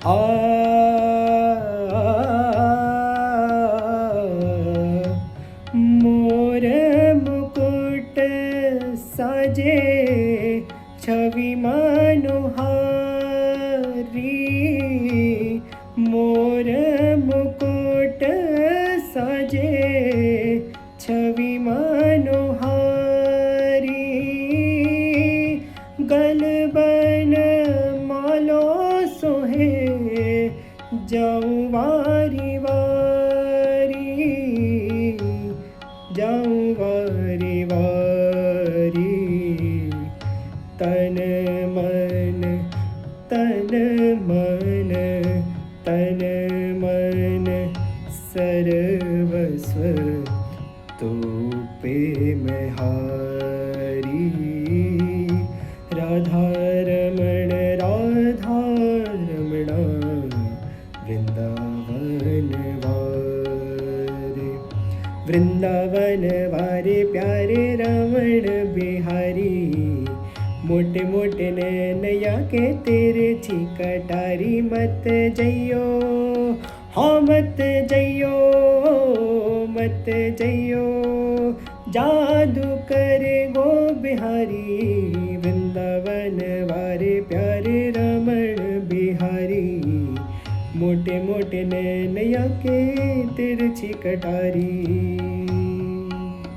आ मोर मुकुट साजे छवि मनोहारी, मोर मुकुट साजे छवि मनोहारी, गलबन मालो सोहे जाऊं वारी वारी, जाऊं वारी वारी। तन मन तन मन तन मन सर्वस्व तो पे मैं हारी। राधा रमण राधा रमण वृंदावन वारे, वृंदावन वारे प्यारे रमण बिहारी। मोटे मोटे नैया के तेरे छी कटारी, मत जइयो हाँ मत जइयो मत जइयो, जादू करे गो बिहारी। वृंदावन वारे प्यारे रमण बिहारी, मोटे मोटे नैया के तिरछी कटारी।